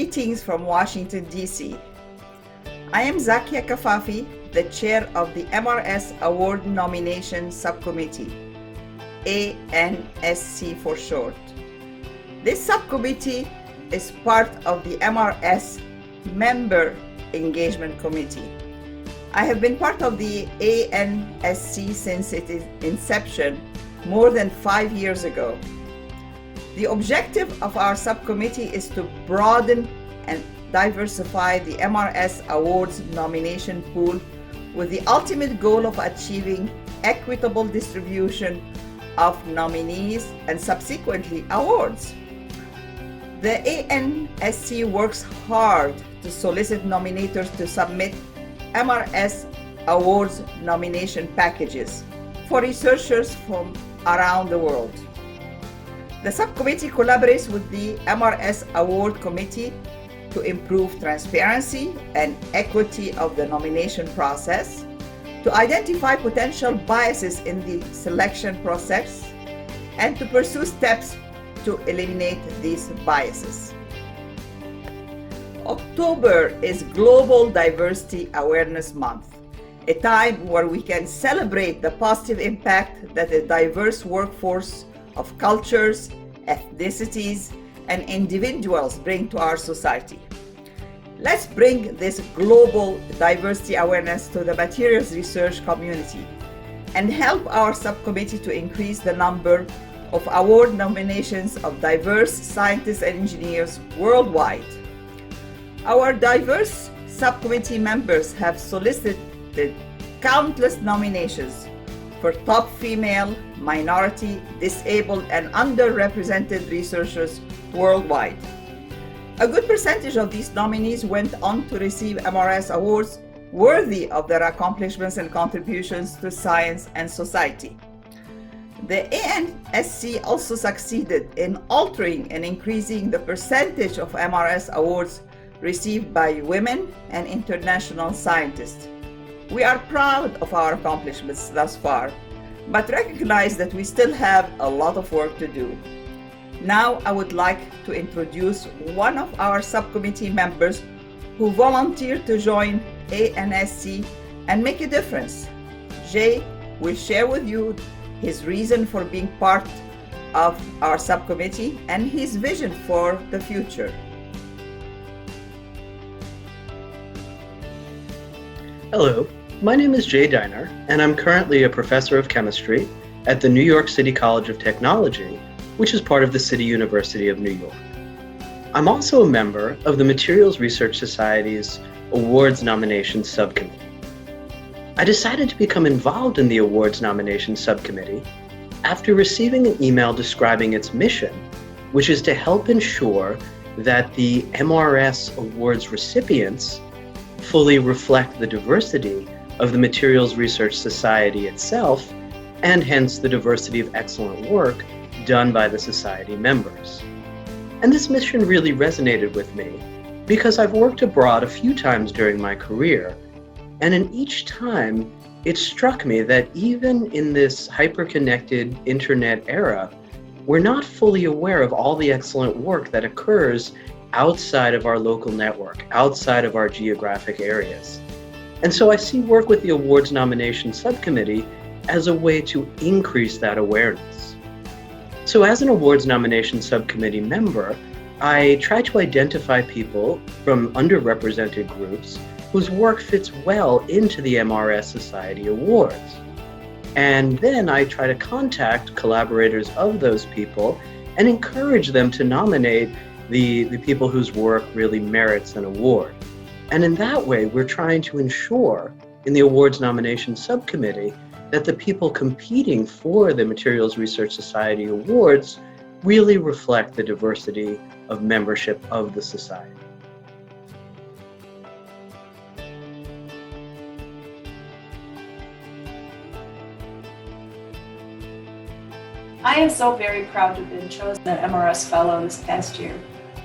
Greetings from Washington, D.C. I am Zakia Kafafi, the chair of the MRS Award Nomination Subcommittee, ANSC for short. This subcommittee is part of the MRS Member Engagement Committee. I have been part of the ANSC since its inception more than 5 years ago. The objective of our subcommittee is to broaden and diversify the MRS Awards nomination pool with the ultimate goal of achieving equitable distribution of nominees and subsequently awards. The ANSC works hard to solicit nominators to submit MRS Awards nomination packages for researchers from around the world. The subcommittee collaborates with the MRS Award Committee to improve transparency and equity of the nomination process, to identify potential biases in the selection process, and to pursue steps to eliminate these biases. October is Global Diversity Awareness Month, a time where we can celebrate the positive impact that a diverse workforce of cultures, ethnicities, and individuals bring to our society. Let's bring this global diversity awareness to the materials research community and help our subcommittee to increase the number of award nominations of diverse scientists and engineers worldwide. Our diverse subcommittee members have solicited countless nominations for top female, minority, disabled, and underrepresented researchers worldwide. A good percentage of these nominees went on to receive MRS awards worthy of their accomplishments and contributions to science and society. The ANSC also succeeded in altering and increasing the percentage of MRS awards received by women and international scientists. We are proud of our accomplishments thus far, but recognize that we still have a lot of work to do. Now I would like to introduce one of our subcommittee members who volunteered to join ANSC and make a difference. Jay will share with you his reason for being part of our subcommittee and his vision for the future. Hello, my name is Jay Diner, and I'm currently a professor of chemistry at the New York City College of Technology, which is part of the City University of New York. I'm also a member of the Materials Research Society's Awards Nominations Subcommittee. I decided to become involved in the Awards Nominations Subcommittee after receiving an email describing its mission, which is to help ensure that the MRS Awards recipients fully reflect the diversity of the Materials Research Society itself, and hence the diversity of excellent work done by the Society members. And this mission really resonated with me because I've worked abroad a few times during my career, and in each time it struck me that even in this hyper-connected internet era, we're not fully aware of all the excellent work that occurs outside of our local network, outside of our geographic areas. And so I see work with the Awards Nomination Subcommittee as a way to increase that awareness. So as an Awards Nomination Subcommittee member, I try to identify people from underrepresented groups whose work fits well into the MRS Society Awards. And then I try to contact collaborators of those people and encourage them to nominate the people whose work really merits an award. And in that way, we're trying to ensure in the Awards Nomination Subcommittee that the people competing for the Materials Research Society Awards really reflect the diversity of membership of the Society. I am so very proud to have been chosen an MRS Fellow this past year.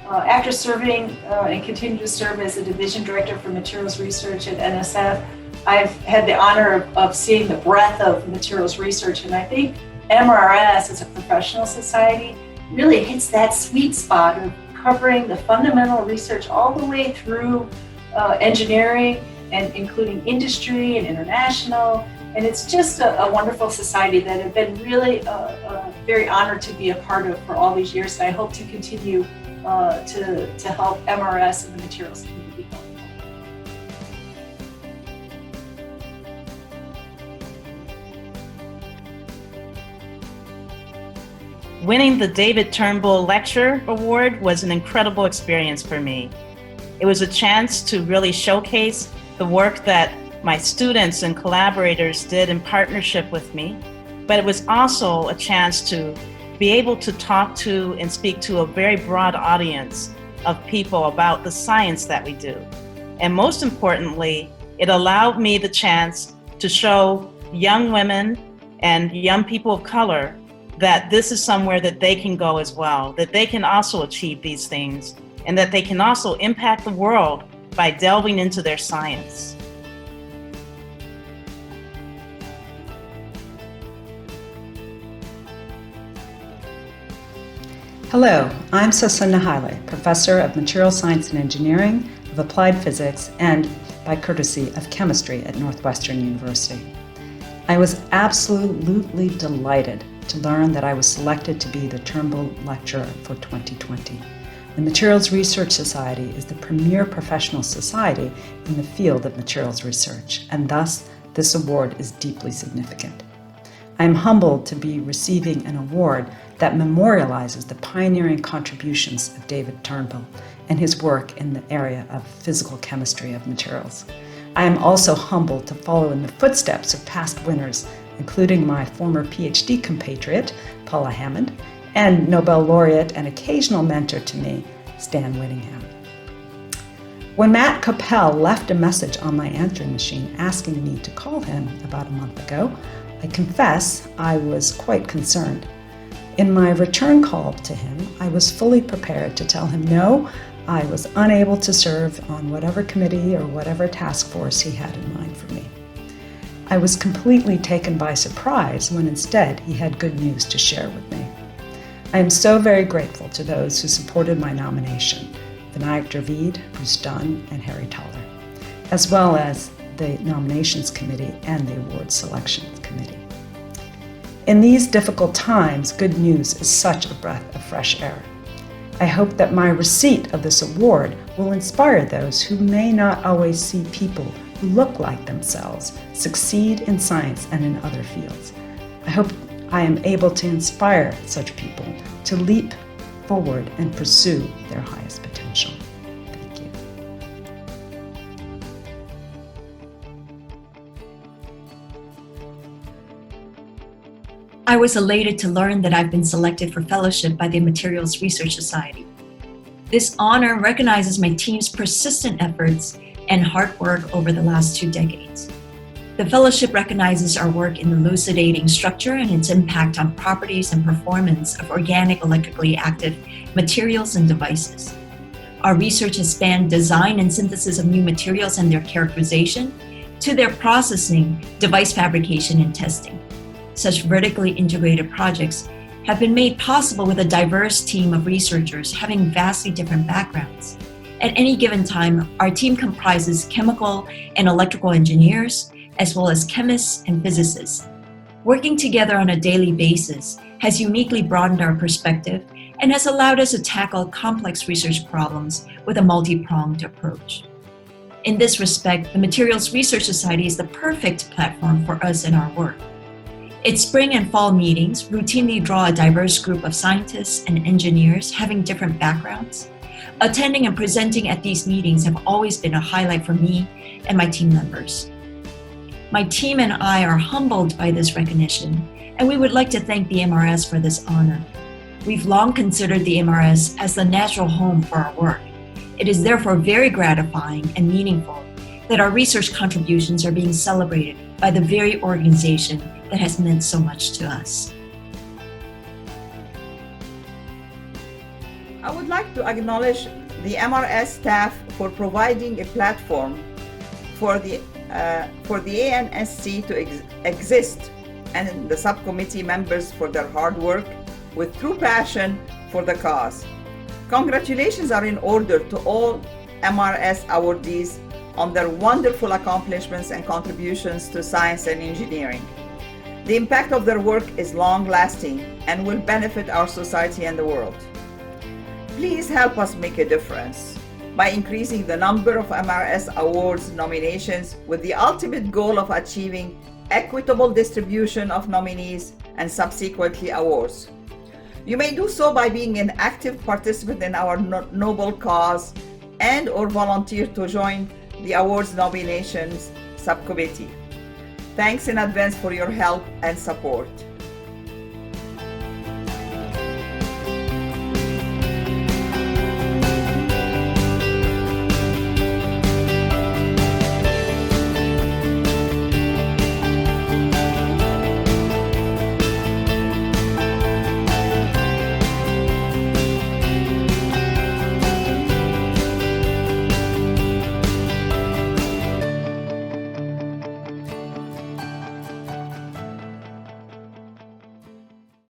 After serving and continue to serve as a Division Director for Materials Research at NSF, I've had the honor of seeing the breadth of materials research, and I think MRS as a professional society really hits that sweet spot of covering the fundamental research all the way through engineering and including industry and international. And it's just a wonderful society that I've been really very honored to be a part of for all these years. And I hope to continue to help MRS and the materials community going forward. Winning the David Turnbull Lecture Award was an incredible experience for me. It was a chance to really showcase the work that my students and collaborators did in partnership with me, but it was also a chance to be able to talk to and speak to a very broad audience of people about the science that we do. And most importantly, it allowed me the chance to show young women and young people of color that this is somewhere that they can go as well, that they can also achieve these things, and that they can also impact the world by delving into their science. Hello, I'm Sasa Nahali, Professor of Material Science and Engineering, of Applied Physics, and, by courtesy, of Chemistry at Northwestern University. I was absolutely delighted to learn that I was selected to be the Turnbull Lecturer for 2020. The Materials Research Society is the premier professional society in the field of materials research, and thus this award is deeply significant. I am humbled to be receiving an award that memorializes the pioneering contributions of David Turnbull and his work in the area of physical chemistry of materials. I am also humbled to follow in the footsteps of past winners, including my former PhD compatriot, Paula Hammond, and Nobel laureate and occasional mentor to me, Stan Whittingham. When Matt Capel left a message on my answering machine asking me to call him about a month ago, I confess I was quite concerned. In my return call to him, I was fully prepared to tell him no, I was unable to serve on whatever committee or whatever task force he had in mind for me. I was completely taken by surprise when instead he had good news to share with me. I am so very grateful to those who supported my nomination, Vinayak Dravid, Bruce Dunn, and Harry Toller, as well as the Nominations Committee and the Awards Selection Committee. In these difficult times, good news is such a breath of fresh air. I hope that my receipt of this award will inspire those who may not always see people who look like themselves succeed in science and in other fields. I hope I am able to inspire such people to leap forward and pursue their highest potential. Thank you. I was elated to learn that I've been selected for fellowship by the Materials Research Society. This honor recognizes my team's persistent efforts and hard work over the last 2 decades. The fellowship recognizes our work in elucidating structure and its impact on properties and performance of organic electrically active materials and devices. Our research has spanned design and synthesis of new materials and their characterization, to their processing, device fabrication, and testing. Such vertically integrated projects have been made possible with a diverse team of researchers having vastly different backgrounds. At any given time, our team comprises chemical and electrical engineers, as well as chemists and physicists. Working together on a daily basis has uniquely broadened our perspective and has allowed us to tackle complex research problems with a multi-pronged approach. In this respect, the Materials Research Society is the perfect platform for us in our work. Its spring and fall meetings routinely draw a diverse group of scientists and engineers having different backgrounds. Attending and presenting at these meetings have always been a highlight for me and my team members. My team and I are humbled by this recognition, and we would like to thank the MRS for this honor. We've long considered the MRS as the natural home for our work. It is therefore very gratifying and meaningful that our research contributions are being celebrated by the very organization that has meant so much to us. I would like to acknowledge the MRS staff for providing a platform for the ANSC to exist, and the subcommittee members for their hard work with true passion for the cause. Congratulations are in order to all MRS awardees on their wonderful accomplishments and contributions to science and engineering. The impact of their work is long-lasting and will benefit our society and the world. Please help us make a difference by increasing the number of MRS Awards nominations with the ultimate goal of achieving equitable distribution of nominees and subsequently awards. You may do so by being an active participant in our noble cause and/or volunteer to join the Awards Nominations Subcommittee. Thanks in advance for your help and support.